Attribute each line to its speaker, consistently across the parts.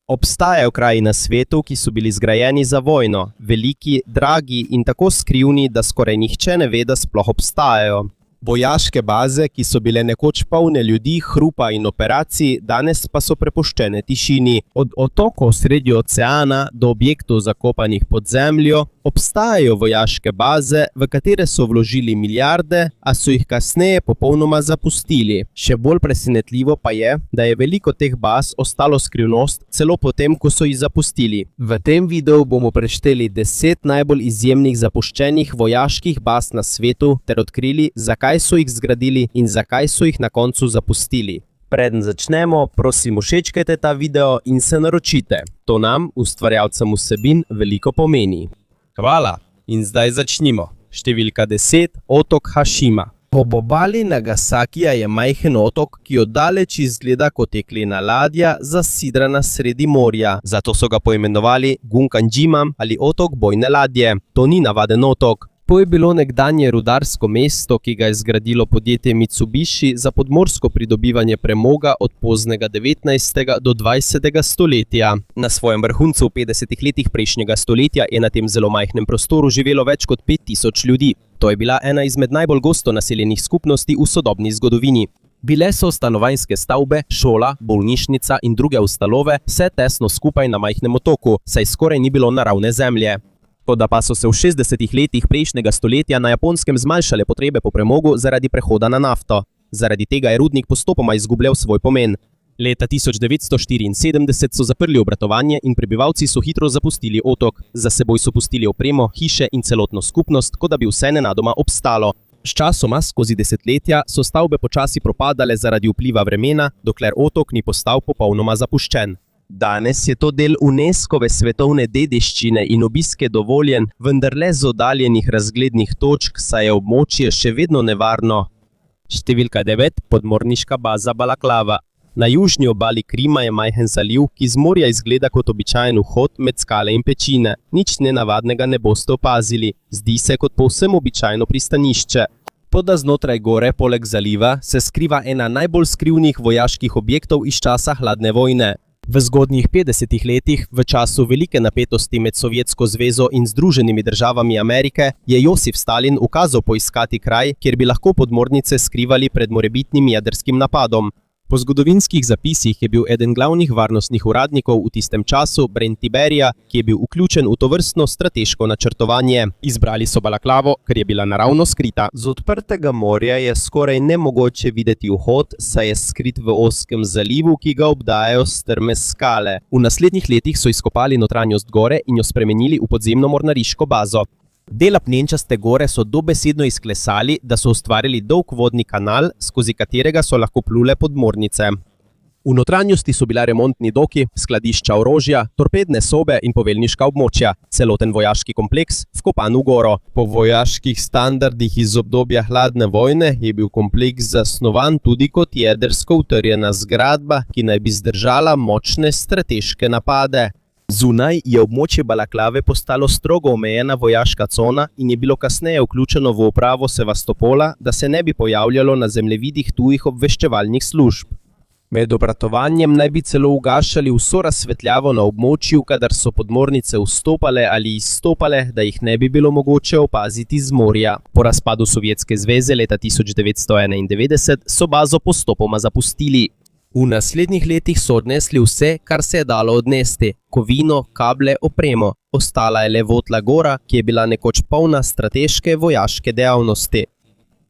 Speaker 1: Obstajajo kraji na svetu, ki so bili zgrajeni za vojno, veliki, dragi in tako skrivni, da skoraj nihče ne ve, da sploh obstajajo. Vojaške baze, ki so bile nekoč polne ljudi, hrupa in operacij, danes pa so prepuščene tišini. Od otokov sredi oceana do objektov zakopanih pod zemljo, obstajajo vojaške baze, v katere so vložili milijarde, a so jih kasneje popolnoma zapustili. Še bolj presenetljivo pa je, da je veliko teh baz ostalo skrivnost celo potem, ko so jih zapustili. V tem videu bomo prešteli 10 najbolj izjemnih zapuščenih vojaških baz na svetu ter odkrili, zakaj so jih zgradili in zakaj so jih na koncu zapustili. Preden začnemo, prosim všečkajte ta video in se naročite. To nam, ustvarjalcem vsebin, veliko pomeni. Hvala. In zdaj začnimo. Številka 10. Otok Hašima. Ob obali Nagasakija je majhen otok, ki od daleč izgleda kot jeklena ladja, zasidrana sredi morja. Zato so ga poimenovali Gunkanjima ali otok bojne ladje. To ni navaden otok. To je bilo nekdanje rudarsko mesto, ki ga je zgradilo podjetje Mitsubishi za podmorsko pridobivanje premoga od poznega 19. do 20. stoletja. Na svojem vrhuncu v 50. letih prejšnjega stoletja je na tem zelo majhnem prostoru živelo več kot 5000 ljudi. To je bila ena izmed najbolj gosto naseljenih skupnosti v sodobni zgodovini. Bile so stanovanjske stavbe, šola, bolnišnica in druge ustanove, vse tesno skupaj na majhnem otoku, saj skoraj ni bilo naravne zemlje. Toda pa so se v 60. letih prejšnjega stoletja na Japonskem zmanjšale potrebe po premogu zaradi prehoda na nafto. Zaradi tega je rudnik postopoma izgubljal svoj pomen. Leta 1974 so zaprli obratovanje in prebivalci so hitro zapustili otok. Za seboj so pustili opremo, hiše in celotno skupnost, kot da bi vse nenadoma obstalo. Sčasoma, skozi desetletja, so stavbe počasi propadale zaradi vpliva vremena, dokler otok ni postal popolnoma zapuščen. Danes je to del UNESCO-ve svetovne dediščine in obisk je dovoljen, vendar le z oddaljenih razglednih točk, saj je območje še vedno nevarno. Številka 9. Podmorniška baza Balaklava. Na južni obali Krima je majhen zaliv, ki z morja izgleda kot običajen vhod med skale in pečine. Nič nenavadnega ne boste opazili. Zdi se kot povsem običajno pristanišče. Toda znotraj gore, poleg zaliva, se skriva ena najbolj skrivnih vojaških objektov iz časa hladne vojne. V zgodnjih 50. letih, v času velike napetosti med Sovjetsko zvezo in Združenimi državami Amerike, je Josif Stalin ukazal poiskati kraj, kjer bi lahko podmornice skrivali pred morebitnim jedrskim napadom. Po zgodovinskih zapisih je bil eden glavnih varnostnih uradnikov v tistem času Brent Tiberija, ki je bil vključen v tovrstno strateško načrtovanje. Izbrali so Balaklavo, ker je bila naravno skrita. Z odprtega morja je skoraj nemogoče videti vhod, saj je skrit v ozkem zalivu, ki ga obdajajo strme skale. V naslednjih letih so izkopali notranjost gore in jo spremenili v podzemno mornariško bazo. Del apnenčaste gore so dobesedno izklesali, da so ustvarili dolg vodni kanal, skozi katerega so lahko plule podmornice. V notranjosti so bila remontni doki, skladišča orožja, torpedne sobe in poveljniška območja, celoten vojaški kompleks vkopan v goro. Po vojaških standardih iz obdobja hladne vojne je bil kompleks zasnovan tudi kot jedrsko utrjena zgradba, ki naj bi zdržala močne strateške napade. Zunaj je območje Balaklave postalo strogo omejena vojaška cona in je bilo kasneje vključeno v upravo Sevastopola, da se ne bi pojavljalo na zemljevidih tujih obveščevalnih služb. Med obratovanjem naj bi celo ugašali vso razsvetljavo na območju, kadar so podmornice vstopale ali izstopale, da jih ne bi bilo mogoče opaziti z morja. Po razpadu Sovjetske zveze leta 1991 so bazo postopoma zapustili. V naslednjih letih so odnesli vse, kar se je dalo odnesti. Kovino, kable, opremo. Ostala je le votla gora, ki je bila nekoč polna strateške vojaške dejavnosti.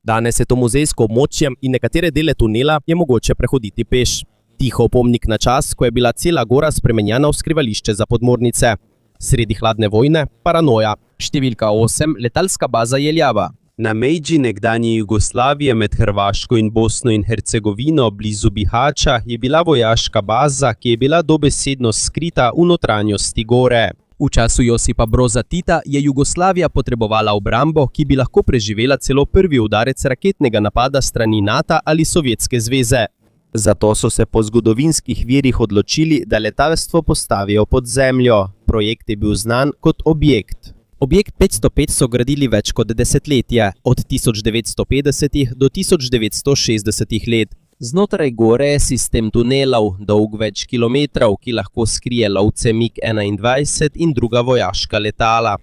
Speaker 1: Danes je to muzejsko območje in nekatere dele tunela je mogoče prehoditi peš. Tiho opomnik na čas, ko je bila cela gora spremenjena v skrivališče za podmornice. Sredi hladne vojne, paranoja. Številka 8. Letalska baza Jeljava. Na meji nekdanje Jugoslavije med Hrvaško in Bosno in Hercegovino blizu Bihaća je bila vojaška baza, ki je bila dobesedno skrita v notranjosti gore. V času Josipa Broza Tita je Jugoslavija potrebovala obrambo, ki bi lahko preživela celo prvi udarec raketnega napada strani NATO ali Sovjetske zveze. Zato so se po zgodovinskih virih odločili, da letalstvo postavijo pod zemljo. Projekt je bil znan kot Objekt. Objekt 505 so gradili več kot desetletje, od 1950 do 1960 let. Znotraj gore je sistem tunelov, dolg več kilometrov, ki lahko skrije lovce MiG-21 in druga vojaška letala.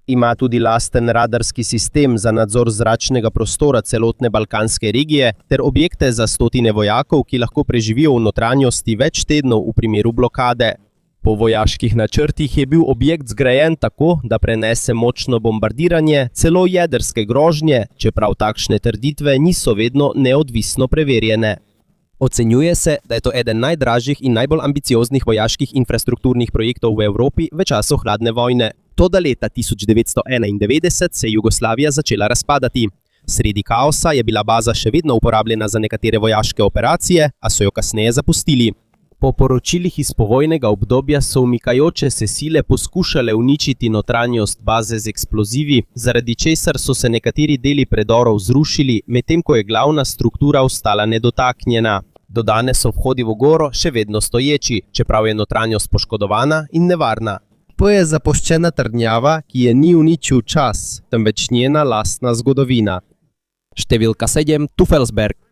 Speaker 1: Ima tudi lasten radarski sistem za nadzor zračnega prostora celotne balkanske regije ter objekte za stotine vojakov, ki lahko preživijo v notranjosti več tednov v primeru blokade. Po vojaških načrtih je bil objekt zgrajen tako, da prenese močno bombardiranje, celo jedrske grožnje, čeprav takšne trditve niso vedno neodvisno preverjene. Ocenjuje se, da je to eden najdražjih in najbolj ambicioznih vojaških infrastrukturnih projektov v Evropi v času hladne vojne. Toda leta 1991 se je Jugoslavija začela razpadati. Sredi kaosa je bila baza še vedno uporabljena za nekatere vojaške operacije, a so jo kasneje zapustili. Po poročilih iz povojnega obdobja so umikajoče se sile poskušale uničiti notranjost baze z eksplozivi, zaradi česar so se nekateri deli predorov zrušili, medtem ko je glavna struktura ostala nedotaknjena. Do danes so vhodi v goro še vedno stoječi, čeprav je notranjost poškodovana in nevarna. To je zapuščena trdnjava, ki je ni uničil čas, temveč njena lastna zgodovina. Številka 7, Teufelsberg.